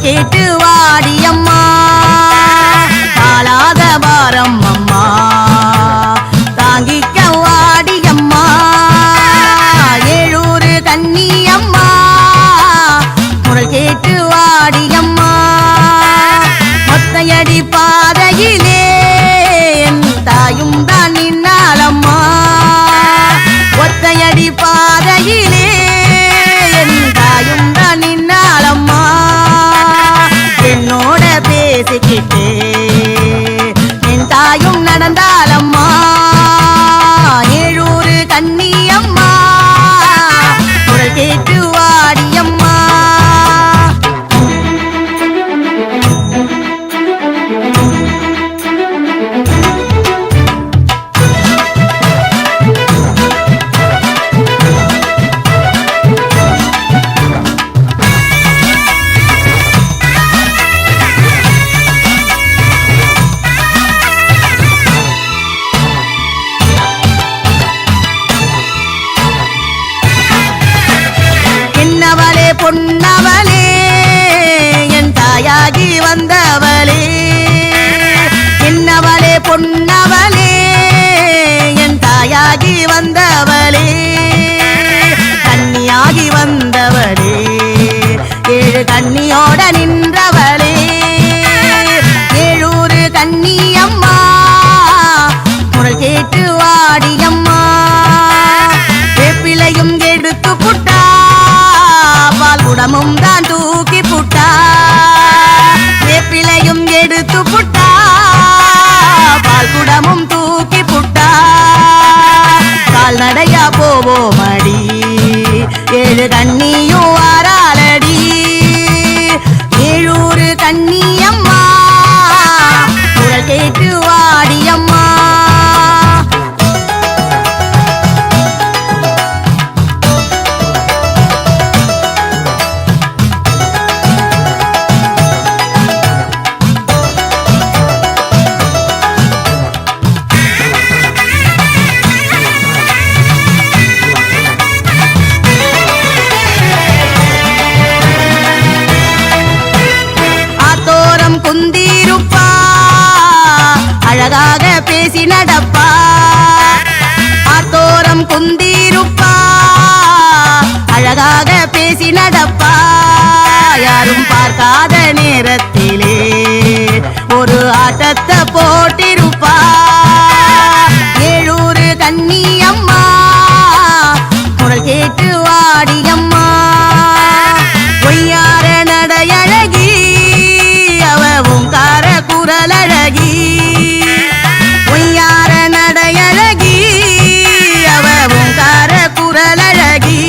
குரல் கேட்டு வாடியம்மா தாளாத பாரம் அம்மா தாங்கிக்க வாடியம்மா ஏழூரு கன்னியம்மா குரல் கேட்டு வாடியம்மா மொத்தையடி பாதையிலே என் தாயும் தான் நின்னாலம்மா ஒத்தையடி பாதையிலே என் தாயும் தான் நின்னாலம்மா என்னோட பேசிக்கிட்டே என் தாயும் நடந்தாலம்மா ஏழூரு கன்னியம்மா குரல் கேட்டு வாடியம்மா பொன்னவளே என் தாயாகி வந்தவளே என்னவளே பொன்னவளே என் தாயாகி வந்தவளே கன்னியாகி வந்தவளே ஏழு கன்னியோட நின்றவளே ஏழூரு கன்னியம்மா குரல் கேட்டு வாடியம்மா வேப்பிலையும் எடுத்து புட்டா பால் குடமும் தான் தூக்கி புட்டா வேப்பிலையும் எடுத்து புட்டா பால் குடமும் தூக்கி புட்டா கால்நடையா போவோமடி ஏழு கன்னியும் வாராளடி ஏழூரு கன்னியம்மா குரல் கேட்டு வாடியம்மா குந்திருப்பா அழகாக பேசி நடப்பா ஆத்தோரம் குந்திருப்பா அழகாக பேசி நடப்பா யாரும் பார்க்காத நேரத்திலே ஒரு ஆட்டத்தை போட்டிருப்பா ஏழூரு கன்னியம்மா குரல் கேட்டு வாடியம்மா பொய்யார நடையழகி அவங்கார குரலழகி பொய்யார நடையழகி அவங்கார குரலழகி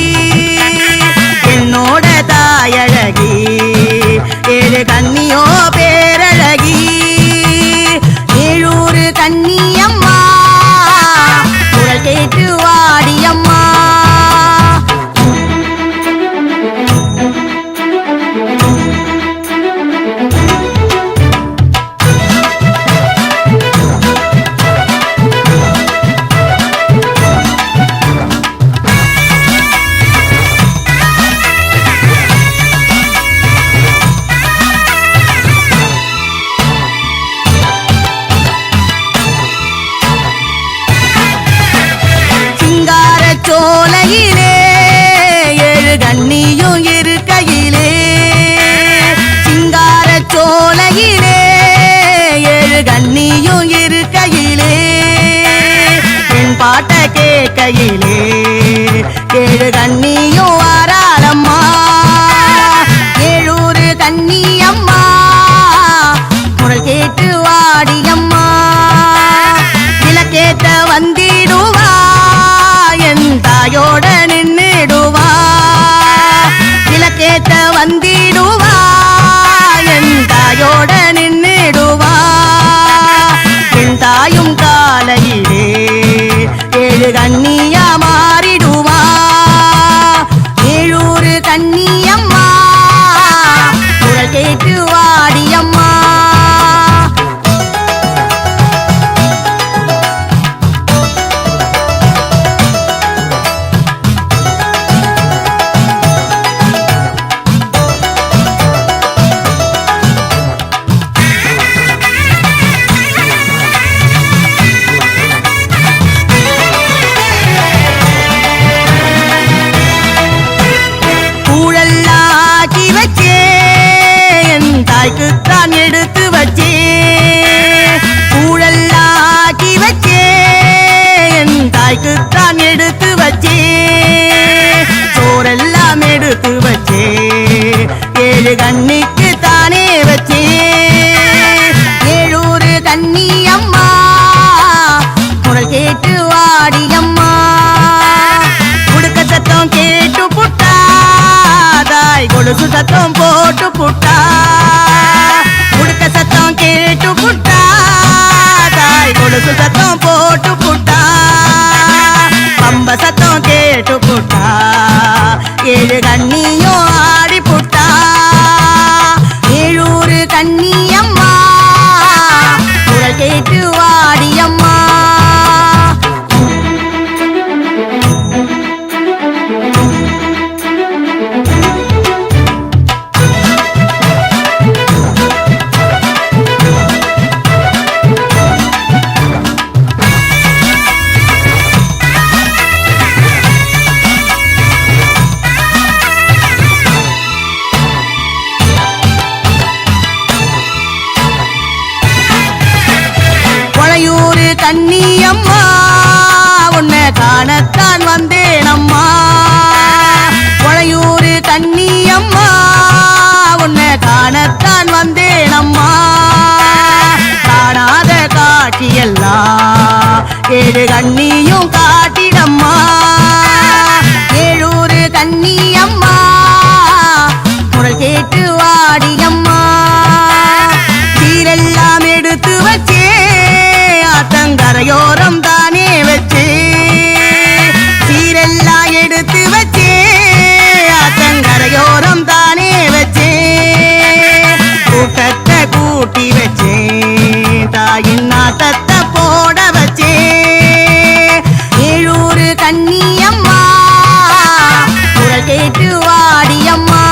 என்னோட தாயழகி ஏழு கன்னியோ பேரழகி ஏழூரு கன்னியம்மா குரல் கேட்டு வாடியம்மா சோலையிலே ஏழு கன்னியும் இருக்கையிலே சிங்கார சோலையிலே ஏழு கன்னியும் இருக்கையிலே என் பாட்ட கேட்கையிலே ஏழு கன்னியும் வாராளம்மா ஏழூரு கன்னியம்மா குரல் கேட்டு வாடியம்மா விளக்கேத்த வந்திடுவா என் தாயோட நின்னிடுவா விளக்கேத்த வந்திடுவா என் தாயோட நின்னிடுவா என் தாயும் காலையிலே ஏழு கன்னியா மாறிடுவா ஏழூரு கன்னியம்மா குரல் கேட்டு வாடியம்மா தாய்க்குத்தான் எடுத்து வச்சே ஊழல்லாம் ஆக்கி வச்சே என் தாய்க்குத்தான் எடுத்து வச்சே சோரெல்லாம் எடுத்து வச்சே ஏழு கண்ணிக்கு தானே வச்சே ஏழூரு கண்ணி அம்மா குரல் கேட்டு வாடி அம்மா உடுக்க சத்தம் கேட்டு புட்டா தாய் கொலுசு சத்தம் போட்டு புட்டா உடுக்க சத்தம் கேட்டு புட்டா தாய் கொலுசு சத்தம் போட்டு புட்டா பம்ப சத்தம் கேட்டு புட்டா ஏழு கண்ணியும் ஆடி புட்டா ஏழூரு கண்ணி அம்மா குரல் கேட்டு வாடி அம்மா கண்ணி அம்மா உன்னை காணத்தான் வந்தேன் அம்மா கொளையூரு கண்ணி அம்மா உன்னை காணத்தான் வந்தேன் அம்மா காணாத காட்சியெல்லாம் ஏழு கண்ணியும் காட்டிடம்மா ஏழூரு கண்ணி அம்மா குரல் கேட்டு வாடி அம்மா சீரெல்லாம் எடுத்து வச்சே ஆத்தங்கரையோரம் தானே வச்சே சீரெல்லாம் எடுத்து வச்சே ஆத்தங்கரையோரம் தானே வச்சே கூட்டத்தை கூட்டி வச்சே தாயின் நாட்டத்தை போட வச்சே ஏழூரு கண்ணி அம்மா குரல் கேட்டு வாடி அம்மா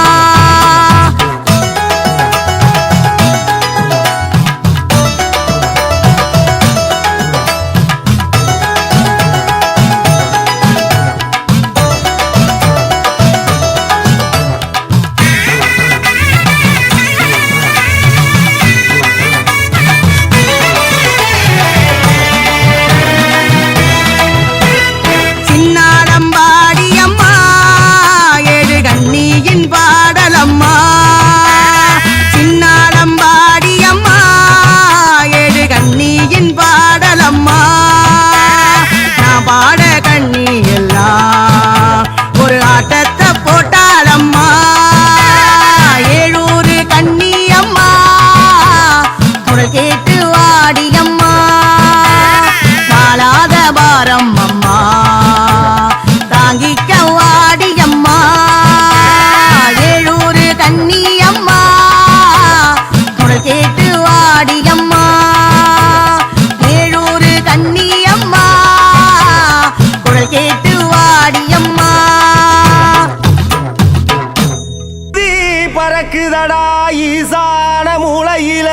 பறக்குதடா ஈசான மூளையில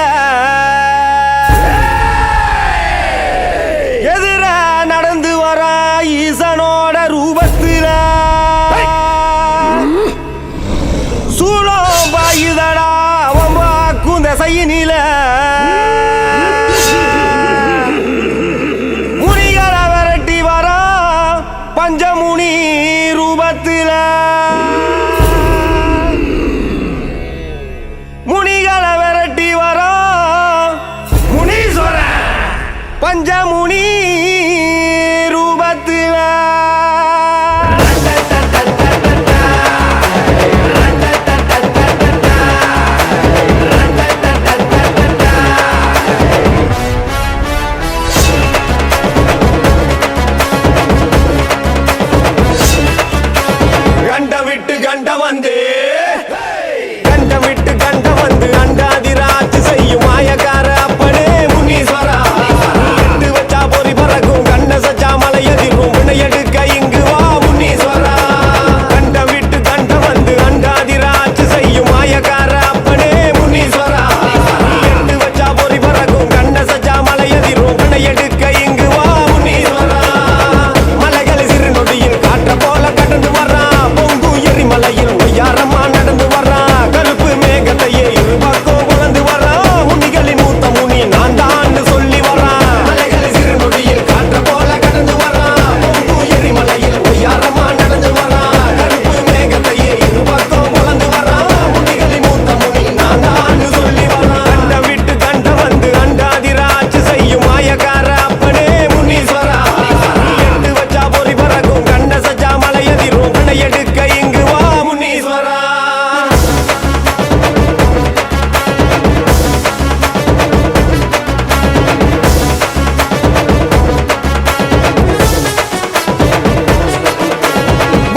எதிர நடந்து வர ஈசனோட ரூபத்தில சூளம் பாயுதடா அவன் வாக்கும் திசையினில முனிகளை விரட்டி வர பஞ்சமுனி ரூபத்தில முனிகளை விரட்டி வர முனீஸ்வர பஞ்சமுனி ரூபத்தில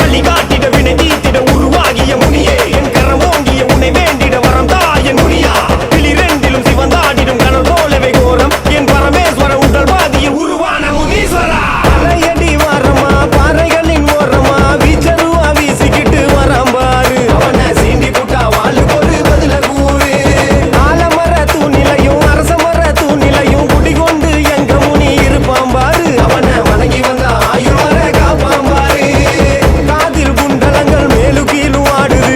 வழி காட்டிட வினை தீத்திட உருவாகிய முனியே என் கரம் ஓங்கிய உன்னை வேண்டிட வரம் தாயன் முனியா கிளிரெண்டிலும் சிவந்தாடிடும் கனல் போலவே கோரம் என் பரமேஸ்வர உடல் பாதியில் உருவான முனீஸ்வரா அலையடி வாரமா பாறைகளின் ஓரமா வீச்சருவா வீசிக்கிட்டு வரான் பாரு அவனை சீண்டி புட்டா வாளுக்கு ஒரு பதில கூறு ஆலமர தூணிலையும் அரச மர தூணிலையும் குடிகொண்டு எங்க முனி இருப்பான் பாரு அவனை வணங்கி வந்த ஆயுள் வர காப்பான் பாரு காதில் குண்டலங்கள் மேலு கீழும் ஆடுது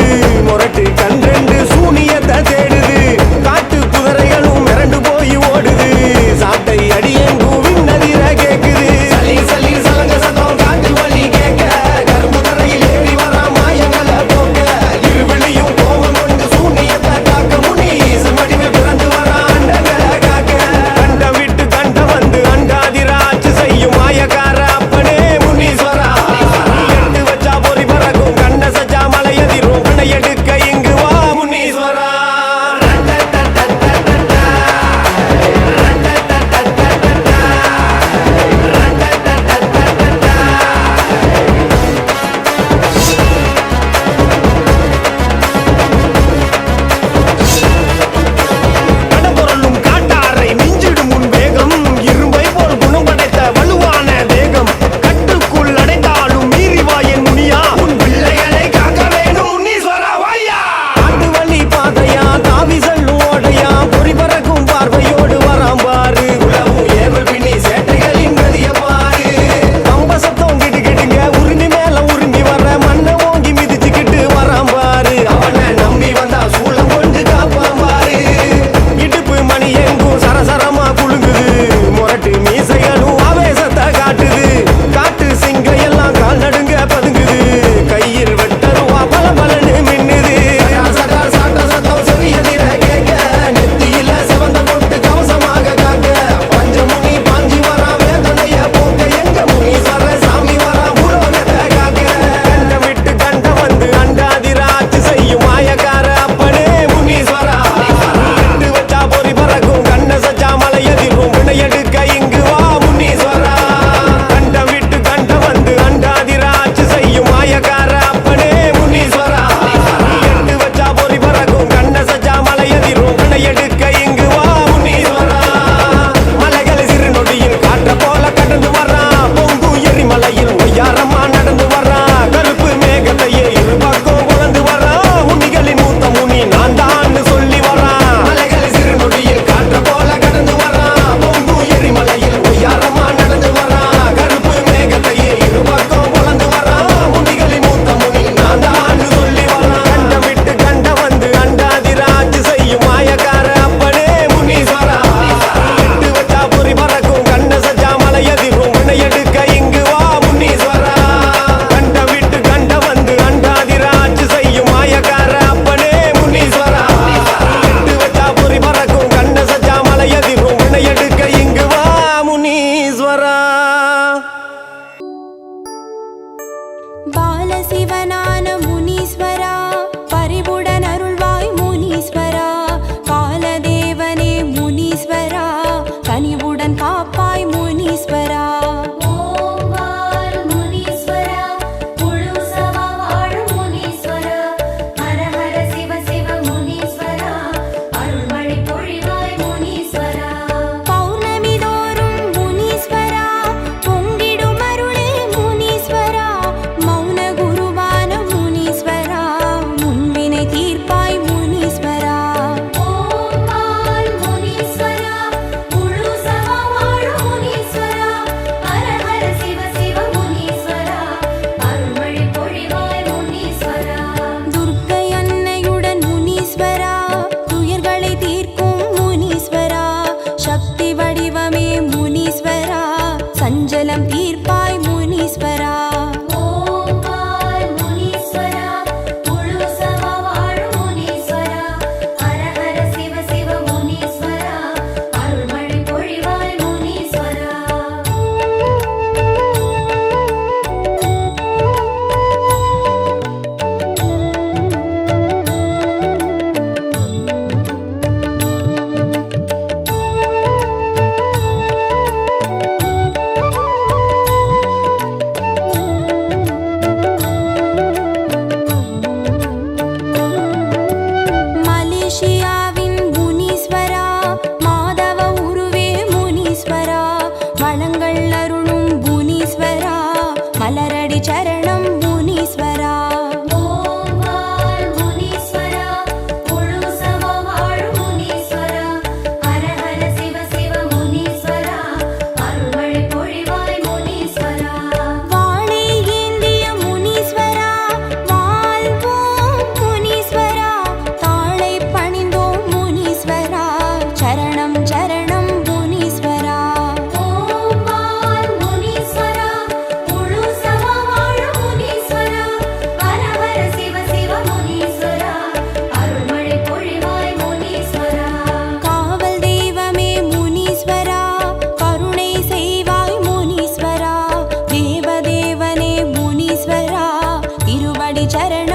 சரணம்